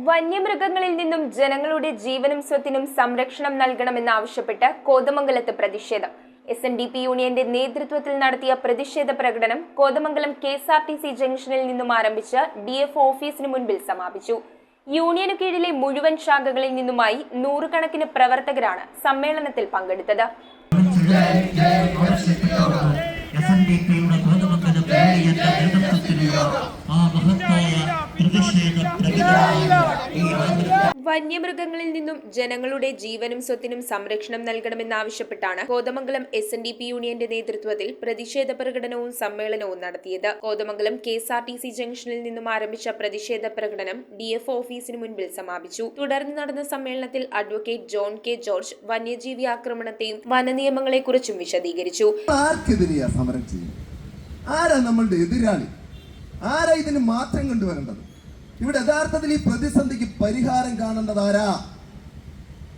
വന്യമൃഗങ്ങളിൽ നിന്നും ജനങ്ങളുടെ ജീവനും സ്വത്തിനും സംരക്ഷണം നൽകണമെന്നാവശ്യപ്പെട്ട് കോതമംഗലത്ത് പ്രതിഷേധം. SNDP യൂണിയന്റെ നേതൃത്വത്തിൽ നടത്തിയ പ്രതിഷേധ പ്രകടനം കോതമംഗലം KSRTC ജംഗ്ഷനിൽ നിന്നും ആരംഭിച്ച് DF ഓഫീസിന് മുൻപിൽ സമാപിച്ചു. യൂണിയനു കീഴിലെ മുഴുവൻ ശാഖകളിൽ നിന്നുമായി നൂറുകണക്കിന് പ്രവർത്തകരാണ് സമ്മേളനത്തിൽ പങ്കെടുത്തത്. വന്യമൃഗങ്ങളിൽ നിന്നും ജനങ്ങളുടെ ജീവനും സ്വത്തിനും സംരക്ഷണം നൽകണമെന്നാവശ്യപ്പെട്ടാണ് കോതമംഗലം SNDP യൂണിയന്റെ നേതൃത്വത്തിൽ പ്രതിഷേധ പ്രകടനവും സമ്മേളനവും നടത്തിയത്. കോതമംഗലം KSRTC ജംഗ്ഷനിൽ നിന്നും ആരംഭിച്ച പ്രതിഷേധ പ്രകടനം DF ഓഫീസിന് മുൻപിൽ സമാപിച്ചു. തുടർന്ന് നടന്ന സമ്മേളനത്തിൽ അഡ്വക്കേറ്റ് ജോൺ K. ജോർജ് വന്യജീവി ആക്രമണത്തെയും വനനിയമങ്ങളെക്കുറിച്ചും വിശദീകരിച്ചു. ആരാ നമ്മളുടെ എതിരാളി? ആരാ ഇതിന് മാറ്റം കൊണ്ടുവരേണ്ടത്? ഇവിടെ യഥാർത്ഥത്തിൽ ഈ പ്രതിസന്ധിക്ക് പരിഹാരം കാണേണ്ടത് ആരാ?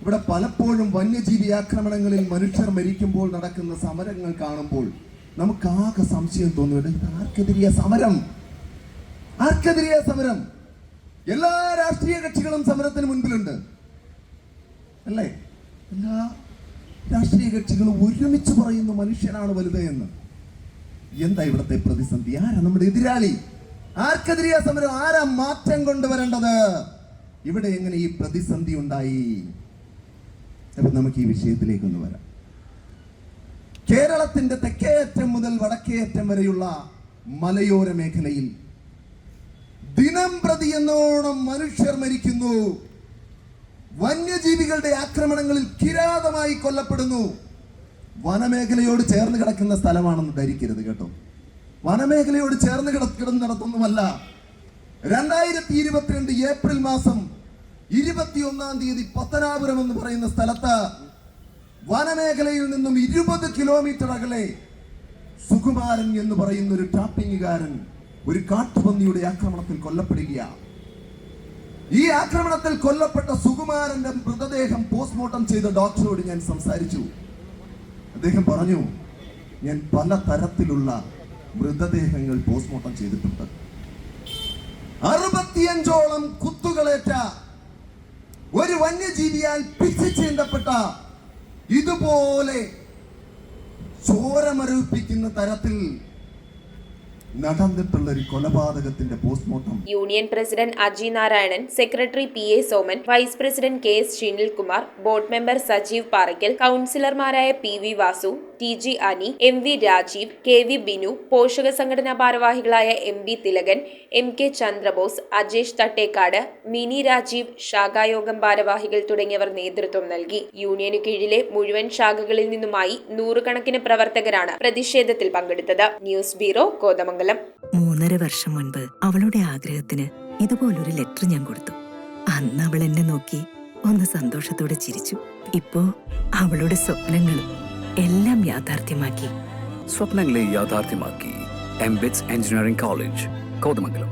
ഇവിടെ പലപ്പോഴും വന്യജീവി ആക്രമണങ്ങളിൽ മനുഷ്യർ മരിക്കുമ്പോൾ നടക്കുന്ന സമരങ്ങൾ കാണുമ്പോൾ നമുക്ക് ആകെ സംശയം തോന്നുന്നുണ്ട്, ആർക്കെതിരെയ സമരം? ആർക്കെതിരെയ സമരം? എല്ലാ രാഷ്ട്രീയ കക്ഷികളും സമരത്തിന് മുൻപിലുണ്ട് അല്ലേ? എല്ലാ രാഷ്ട്രീയ കക്ഷികളും ഒരുമിച്ച് പറയുന്നു മനുഷ്യനാണ് വലുത് എന്ന്. എന്താ ഇവിടുത്തെ പ്രതിസന്ധി? ആരാ നമ്മുടെ എതിരാളി? ആർക്കെതിരെയാ സമരം? ആരാ മാറ്റം കൊണ്ടുവരേണ്ടത്? ഇവിടെ എങ്ങനെ ഈ പ്രതിസന്ധി ഉണ്ടായി? അപ്പൊ നമുക്ക് ഈ വിഷയത്തിലേക്കൊന്ന് വരാം. കേരളത്തിന്റെ തെക്കേയറ്റം മുതൽ വടക്കേയറ്റം വരെയുള്ള മലയോര മേഖലയിൽ ദിനം പ്രതി എന്നോണം മനുഷ്യർ മരിക്കുന്നു. വന്യജീവികളുടെ ആക്രമണങ്ങളിൽ കിരാതമായി കൊല്ലപ്പെടുന്നു. വനമേഖലയോട് ചേർന്ന് കിടക്കുന്ന സ്ഥലമാണെന്ന് ധരിക്കരുത് കേട്ടോ. വനമേഖലയോട് ചേർന്ന് കിടന്നിടത്തൊന്നുമല്ല. 2022 ഏപ്രിൽ മാസം 21-ാം തീയതി പത്തനാപുരം എന്ന് പറയുന്ന സ്ഥലത്ത് വനമേഖലയിൽ നിന്നും 20 കിലോമീറ്റർ അകലെ സുകുമാരൻ എന്ന് പറയുന്ന ഒരു ടാപ്പിംഗുകാരൻ ഒരു കാട്ടുപന്നിയുടെ ആക്രമണത്തിൽ കൊല്ലപ്പെടുകയാണ്. ഈ ആക്രമണത്തിൽ കൊല്ലപ്പെട്ട സുകുമാരന്റെ മൃതദേഹം പോസ്റ്റ്മോർട്ടം ചെയ്ത ഡോക്ടറോട് ഞാൻ സംസാരിച്ചു. അദ്ദേഹം പറഞ്ഞു, ഞാൻ പല തരത്തിലുള്ള മൃതദേഹങ്ങൾ പോസ്റ്റ്മോർട്ടം ചെയ്തിട്ടുണ്ട്. 65ഓളം കുത്തുകളേറ്റ ഒരു വന്യജീവിയാൽ പിച്ചിച്ചീന്തപ്പെട്ട ഇതുപോലെ ചോരമരവിപ്പിക്കുന്ന തരത്തിൽ നടന്നിട്ടുള്ള ഒരു കൊലപാതകത്തിന്റെ postmortem. Union president Aji Narayanan, secretary PA Soman, vice president KS Shinilkumar, board member Sajeev Parakkal, കൗൺസിലർമാരായ PV വാസു, TG അനി, MV രാജീവ്, KV ബിനു, പോഷക സംഘടനാ ഭാരവാഹികളായ MB തിലകൻ, MK ചന്ദ്രബോസ്, അജേഷ് തട്ടേക്കാട്, മിനി രാജീവ്, ശാഖായോഗം ഭാരവാഹികൾ തുടങ്ങിയവർ നേതൃത്വം നൽകി. യൂണിയനു കീഴിലെ മുഴുവൻ ശാഖകളിൽ നിന്നുമായി നൂറുകണക്കിന് പ്രവർത്തകരാണ് പ്രതിഷേധത്തിൽ പങ്കെടുത്തത്. News bureau, Kothamangalam. 3.5 വർഷം മുൻപ് അവളുടെ ആഗ്രഹത്തിന് ഇതുപോലൊരു ലെറ്റർ ഞാൻ കൊടുത്തു. അന്ന് അവൾ എന്നെ നോക്കി ഒന്ന് സന്തോഷത്തോടെ ചിരിച്ചു. ഇപ്പോ അവളുടെ സ്വപ്നങ്ങളും എല്ലാം യാഥാർത്ഥ്യമാക്കി. സ്വപ്നങ്ങളെ യാഥാർത്ഥ്യമാക്കി MBITS എഞ്ചിനീയറിംഗ് കോളേജ്, കോതമംഗലം.